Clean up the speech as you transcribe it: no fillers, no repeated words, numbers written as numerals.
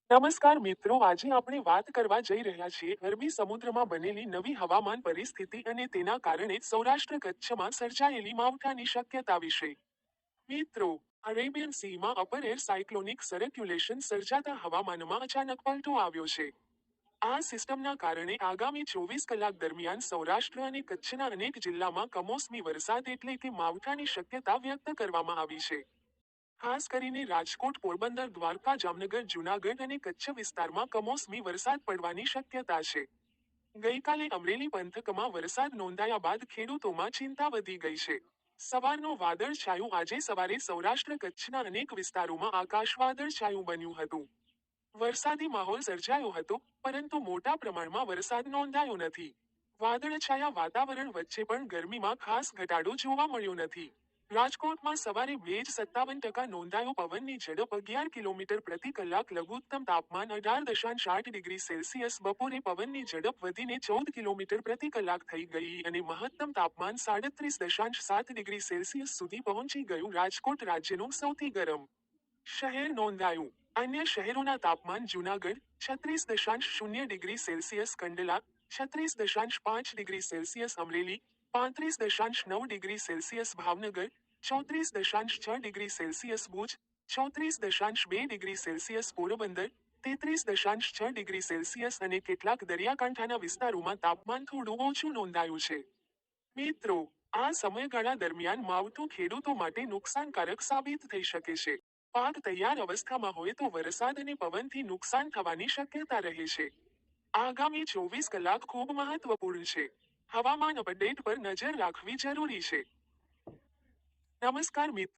નમસ્કાર મિત્રો, આજે આપણે વાત કરવા જઈ રહ્યા છીએ અરબી સમુદ્રમાં બનેલી નવી હવામાન પરિસ્થિતિ અને તેના કારણે સૌરાષ્ટ્ર કચ્છમાં સર્જાયેલી માવઠાની શક્યતા વિશે. મિત્રો, અરેબિયન સીમાં અપર એર સાયક્લોનિક સર્ક્યુલેશન સર્જાતા હવામાનમાં અચાનક પલટો આવ્યો છે. આ સિસ્ટમના કારણે આગામી 24 કલાક દરમિયાન સૌરાષ્ટ્ર અને કચ્છના અનેક જિલ્લામાં કમોસમી વરસાદ એટલે કે માવઠાની શક્યતા વ્યક્ત કરવામાં આવી છે. ખાસ કરીને રાજકોટ, પોરબંદર, દ્વારકા, જામનગર, જૂનાગઢ અને કચ્છ વિસ્તારમાં કમોસમી વરસાદ પડવાની શક્યતા છે. ગઈકાલે અમરેલી પંથકમાં વરસાદ નોંધાયા બાદ ખેડૂતોમાં ચિંતા વધી ગઈ છે. સવારનો વાદળછાયું આજે સવારે સૌરાષ્ટ્ર કચ્છના અનેક વિસ્તારોમાં આકાશ વાદળછાયું બન્યું હતું. વરસાદી માહોલ સર્જાયો હતો, પરંતુ મોટા પ્રમાણમાં વરસાદ નોંધાયો નથી. વાદળછાયા વાતાવરણ વચ્ચે પણ ગરમીમાં ખાસ ઘટાડો જોવા મળ્યો નથી. રાજકોટમાં સવારે ભેજ 57% નોંધાયો, પવનની ઝડપ 11 કિલોમીટર પ્રતિ કલાક, લઘુત્તમ તાપમાન 18.8 ડિગ્રી સેલ્સિયસ, બપોરે પવનની ઝડપ વધીને 14 કિલોમીટર પ્રતિ કલાક થઈ ગઈ અને મહત્તમ તાપમાન 37.7 ડિગ્રી સેલ્સિયસ સુધી પહોંચી ગયું. રાજકોટ રાજ્યનું સૌથી ગરમ શહેર નોંધાયું. અન્ય શહેરોના તાપમાન: Junagadh 36.0 degree Celsius, Kandla 36.5 degree Celsius, Amreli 35.9 degree Celsius, Bhavnagar 34.6 degree Celsius, Bhuj 34.2 degree Celsius, Porbandar 33.6 degree Celsius અને કેટલાક દરિયાકાંઠાના વિસ્તારોમાં તાપમાન થોડું ઓછું નોંધાયું છે. મિત્રો, આ સમયગાળા દરમિયાન માવઠું ખેડૂતો માટે નુકસાનકારક સાબિત થઈ શકે છે. પાક તૈયાર અવસ્થામાં હોય તો વરસાદ અને પવનથી નુકસાન થવાની શક્યતા રહે છે. આગામી 24 કલાક ખૂબ મહત્વપૂર્ણ છે. હવામાન અપડેટ પર નજર રાખવી જરૂરી છે. નમસ્કાર મિત્રો.